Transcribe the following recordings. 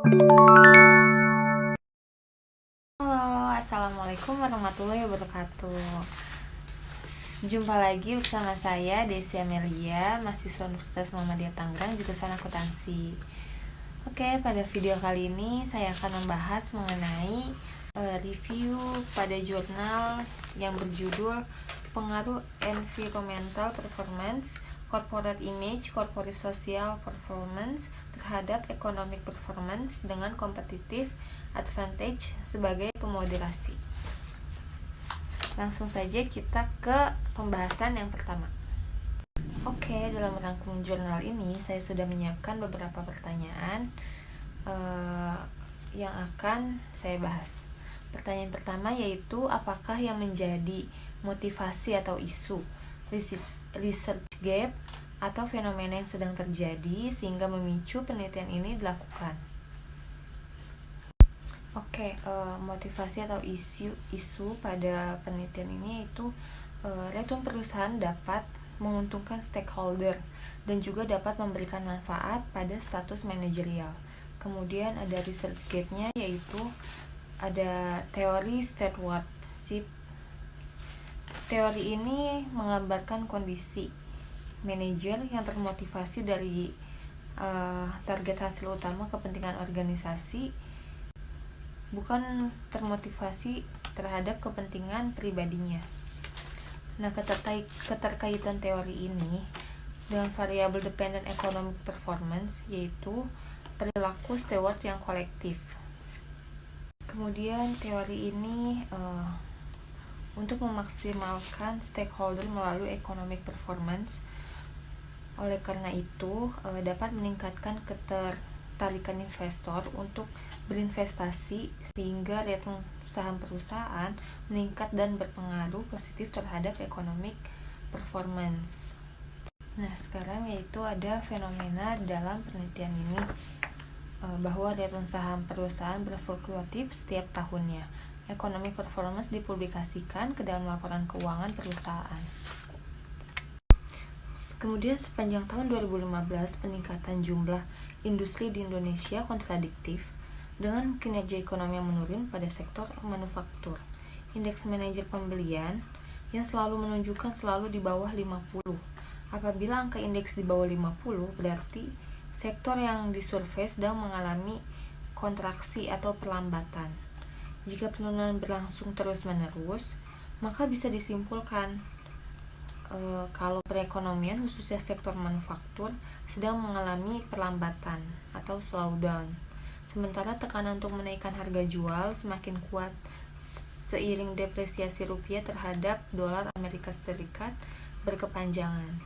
Halo, assalamualaikum warahmatullahi wabarakatuh. Jumpa lagi bersama saya Desi Amelia, mahasiswa Universitas Muhammadiyah Tangerang, jurusan akuntansi. Oke, pada video kali ini saya akan membahas mengenai review pada jurnal yang berjudul Pengaruh Environmental Performance, Corporate Image, Corporate Social Performance terhadap Economic Performance dengan Competitive Advantage sebagai pemoderasi. Langsung saja kita ke pembahasan yang pertama. Oke, dalam rangkum jurnal ini saya sudah menyiapkan beberapa pertanyaan yang akan saya bahas. Pertanyaan pertama yaitu, apakah yang menjadi motivasi atau isu research gap atau fenomena yang sedang terjadi sehingga memicu penelitian ini dilakukan? Oke, motivasi atau isu pada penelitian ini yaitu return perusahaan dapat menguntungkan stakeholder dan juga dapat memberikan manfaat pada status manajerial. Kemudian ada research gap-nya yaitu ada teori stewardship. Teori ini menggambarkan kondisi manajer yang termotivasi dari target hasil utama kepentingan organisasi, bukan termotivasi terhadap kepentingan pribadinya. Nah, keterkaitan teori ini dengan variabel dependent economic performance yaitu perilaku steward yang kolektif. Kemudian teori ini untuk memaksimalkan stakeholder melalui economic performance. Oleh karena itu, dapat meningkatkan ketertarikan investor untuk berinvestasi sehingga return saham perusahaan meningkat dan berpengaruh positif terhadap economic performance. Nah, sekarang yaitu ada fenomena dalam penelitian ini bahwa return saham perusahaan berfluktuatif setiap tahunnya. Economic performance dipublikasikan ke dalam laporan keuangan perusahaan. Kemudian sepanjang tahun 2015, peningkatan jumlah industri di Indonesia kontradiktif dengan kinerja ekonomi yang menurun pada sektor manufaktur. Indeks manajer pembelian yang selalu menunjukkan selalu di bawah 50. Apabila angka indeks di bawah 50, berarti sektor yang disurvei sedang mengalami kontraksi atau perlambatan. Jika penurunan berlangsung terus-menerus, maka bisa disimpulkan kalau perekonomian khususnya sektor manufaktur sedang mengalami perlambatan atau slowdown. Sementara tekanan untuk menaikkan harga jual semakin kuat seiring depresiasi rupiah terhadap dolar Amerika Serikat berkepanjangan.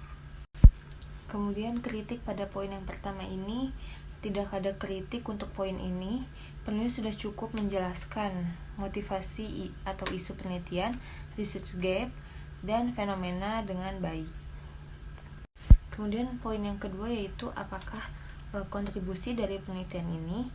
Kemudian kritik pada poin yang pertama ini, tidak ada kritik untuk poin ini. Penulis sudah cukup menjelaskan motivasi atau isu penelitian, research gap, dan fenomena dengan baik. Kemudian poin yang kedua yaitu apakah kontribusi dari penelitian ini.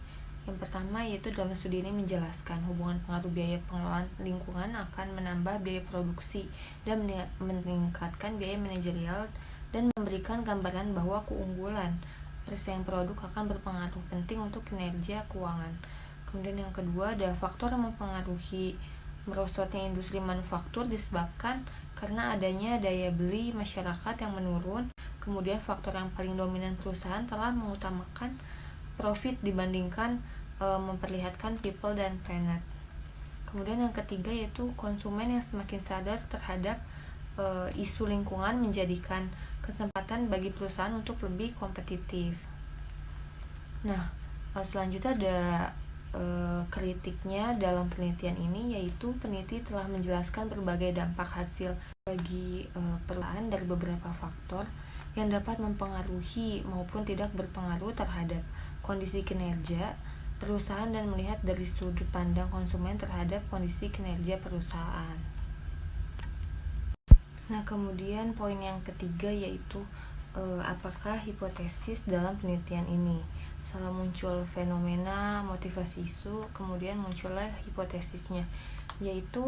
Yang pertama yaitu dalam studi ini menjelaskan hubungan pengaruh biaya pengelolaan lingkungan akan menambah biaya produksi dan meningkatkan biaya manajerial dan memberikan gambaran bahwa keunggulan persaingan produk akan berpengaruh penting untuk kinerja keuangan. Kemudian yang kedua ada faktor yang mempengaruhi merosotnya industri manufaktur disebabkan karena adanya daya beli masyarakat yang menurun. Kemudian faktor yang paling dominan perusahaan telah mengutamakan profit dibandingkan memperlihatkan people dan planet. Kemudian yang ketiga yaitu konsumen yang semakin sadar terhadap isu lingkungan menjadikan kesempatan bagi perusahaan untuk lebih kompetitif. Nah, selanjutnya ada kritiknya dalam penelitian ini yaitu peneliti telah menjelaskan berbagai dampak hasil bagi perusahaan dari beberapa faktor yang dapat mempengaruhi maupun tidak berpengaruh terhadap kondisi kinerja perusahaan dan melihat dari sudut pandang konsumen terhadap kondisi kinerja perusahaan. Nah, kemudian poin yang ketiga yaitu apakah hipotesis dalam penelitian ini. Setelah muncul fenomena motivasi isu, kemudian muncullah hipotesisnya yaitu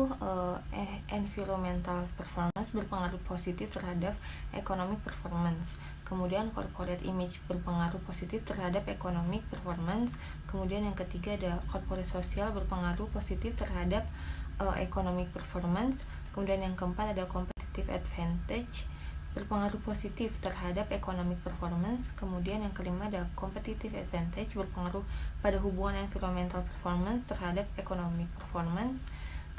environmental performance berpengaruh positif terhadap economic performance. Kemudian corporate image berpengaruh positif terhadap economic performance. Kemudian yang ketiga ada corporate social berpengaruh positif terhadap economic performance. Kemudian yang keempat ada competitive advantage berpengaruh positif terhadap economic performance. Kemudian yang kelima ada competitive advantage berpengaruh pada hubungan environmental performance terhadap economic performance.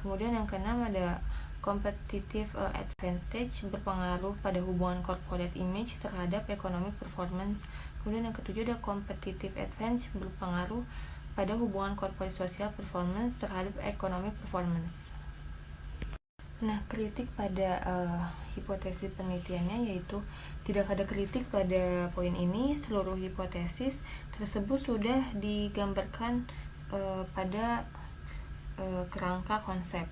Kemudian yang keenam ada competitive advantage berpengaruh pada hubungan corporate image terhadap economic performance. Kemudian yang ketujuh ada competitive advantage berpengaruh pada hubungan corporate social performance terhadap economic performance. Nah, kritik pada hipotesis penelitiannya yaitu tidak ada kritik pada poin ini. Seluruh hipotesis tersebut sudah digambarkan pada kerangka konsep.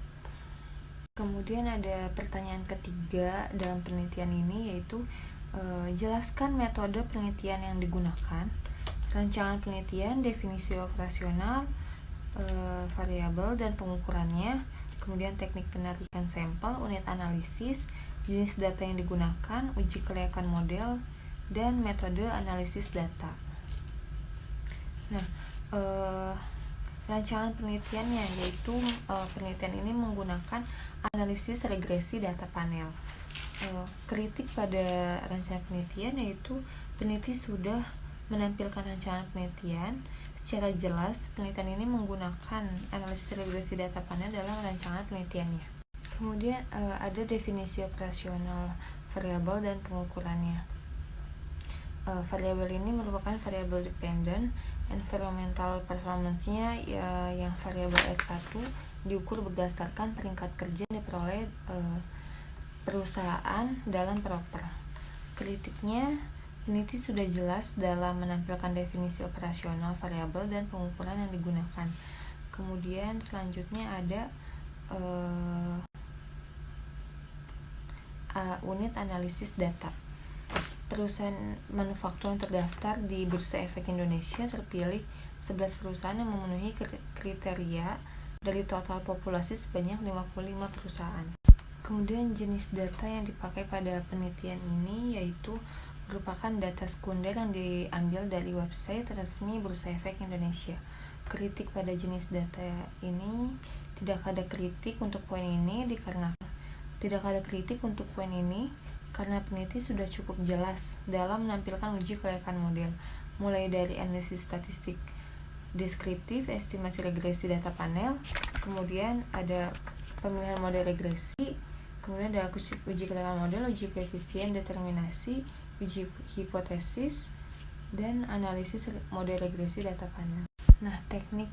Kemudian ada pertanyaan ketiga dalam penelitian ini yaitu jelaskan metode penelitian yang digunakan, rancangan penelitian, definisi operasional, variabel dan pengukurannya, kemudian teknik penarikan sampel, unit analisis, jenis data yang digunakan, uji kelayakan model, dan metode analisis data. Nah, rancangan penelitiannya yaitu penelitian ini menggunakan analisis regresi data panel. Kritik pada rancangan penelitian yaitu peneliti sudah menampilkan rancangan penelitian secara jelas. Penelitian ini menggunakan analisis regresi data panel dalam rancangan penelitiannya. Kemudian ada definisi operasional variabel dan pengukurannya. Variabel ini merupakan variabel dependent. Environmental performance-nya yang variabel X1 diukur berdasarkan peringkat kerja yang diperoleh perusahaan dalam proper. Kritiknya, peneliti sudah jelas dalam menampilkan definisi operasional variabel dan pengukuran yang digunakan. Kemudian selanjutnya ada unit analisis data. Perusahaan manufaktur yang terdaftar di Bursa Efek Indonesia terpilih 11 perusahaan yang memenuhi kriteria dari total populasi sebanyak 55 perusahaan. Kemudian jenis data yang dipakai pada penelitian ini yaitu merupakan data sekunder yang diambil dari website resmi Bursa Efek Indonesia. Kritik pada jenis data ini, tidak ada kritik untuk poin ini karena peneliti sudah cukup jelas dalam menampilkan uji kelayakan model, mulai dari analisis statistik deskriptif, estimasi regresi data panel, kemudian ada pemilihan model regresi, kemudian ada uji kelayakan model, uji koefisien determinasi, uji hipotesis, dan analisis model regresi data panel. Nah, teknik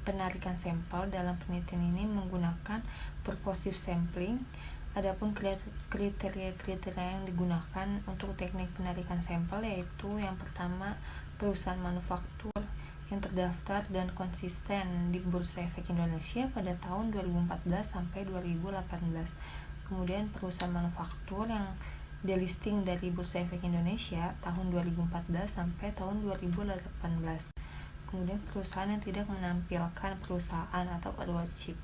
penarikan sampel dalam penelitian ini menggunakan purposive sampling. Adapun kriteria-kriteria yang digunakan untuk teknik penarikan sampel yaitu yang pertama, perusahaan manufaktur yang terdaftar dan konsisten di Bursa Efek Indonesia pada tahun 2014 sampai 2018. Kemudian perusahaan manufaktur yang delisting dari Bursa Efek Indonesia tahun 2014 sampai tahun 2018. Kemudian perusahaan yang tidak menampilkan perusahaan atau ownership.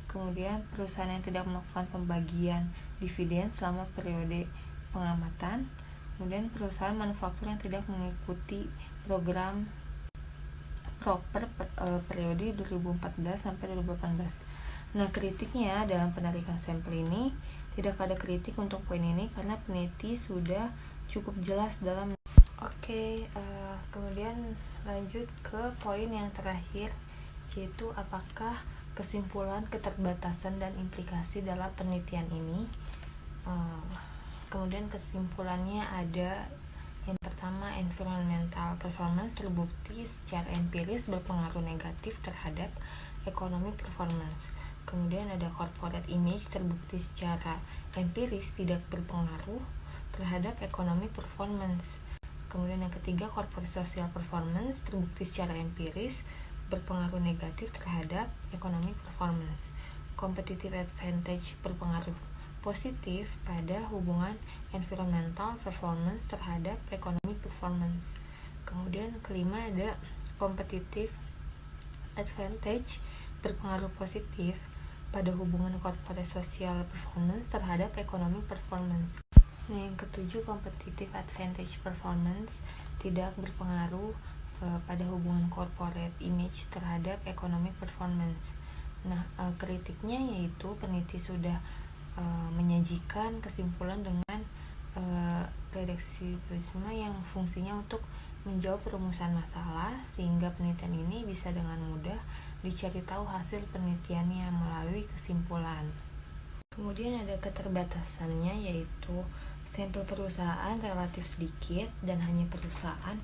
Kemudian perusahaan yang tidak melakukan pembagian dividen selama periode pengamatan. Kemudian perusahaan manufaktur yang tidak mengikuti program proper periode 2014 sampai 2018. Nah, kritiknya dalam penarikan sampel ini tidak ada kritik untuk poin ini karena peneliti sudah cukup jelas dalam. Kemudian lanjut ke poin yang terakhir yaitu apakah kesimpulan, keterbatasan, dan implikasi dalam penelitian ini. Kemudian kesimpulannya ada yang pertama, environmental performance terbukti secara empiris berpengaruh negatif terhadap economic performance. Kemudian ada corporate image terbukti secara empiris tidak berpengaruh terhadap economic performance. Kemudian yang ketiga, corporate social performance terbukti secara empiris berpengaruh negatif terhadap economic performance. Competitive advantage berpengaruh positif pada hubungan environmental performance terhadap economic performance. Kemudian kelima ada competitive advantage berpengaruh positif pada hubungan corporate social performance terhadap economic performance. Nah, yang ketujuh, competitive advantage performance tidak berpengaruh pada hubungan corporate image terhadap economic performance. Nah, kritiknya yaitu peneliti sudah menyajikan kesimpulan dengan reduksivisme yang fungsinya untuk menjawab perumusan masalah, sehingga penelitian ini bisa dengan mudah dicari tahu hasil penelitiannya melalui kesimpulan. Kemudian ada keterbatasannya, yaitu sampel perusahaan relatif sedikit dan hanya perusahaan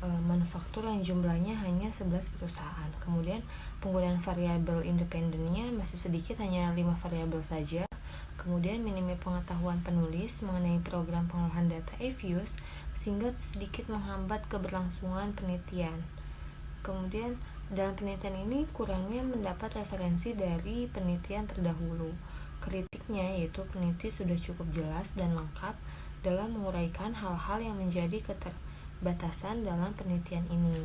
manufaktur yang jumlahnya hanya 11 perusahaan. Kemudian penggunaan variabel independennya masih sedikit, hanya 5 variabel saja. Kemudian minimnya pengetahuan penulis mengenai program pengolahan data EViews sehingga sedikit menghambat keberlangsungan penelitian. Kemudian dalam penelitian ini kurangnya mendapat referensi dari penelitian terdahulu. Kritiknya yaitu peneliti sudah cukup jelas dan lengkap dalam menguraikan hal-hal yang menjadi keterbatasan dalam penelitian ini.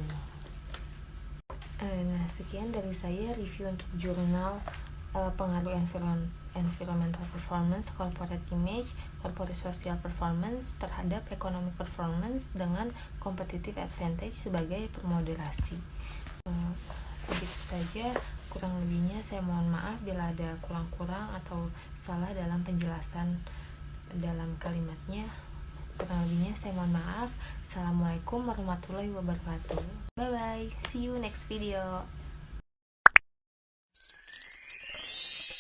Nah, sekian dari saya review untuk jurnal pengaruh environmental performance, corporate image, corporate social performance terhadap economic performance dengan competitive advantage sebagai permoderasi. Segitu saja, kurang lebihnya saya mohon maaf bila ada kurang-kurang atau salah dalam penjelasan dalam kalimatnya. Kurang lebihnya saya mohon maaf. Assalamualaikum warahmatullahi wabarakatuh. Bye bye, see you next video.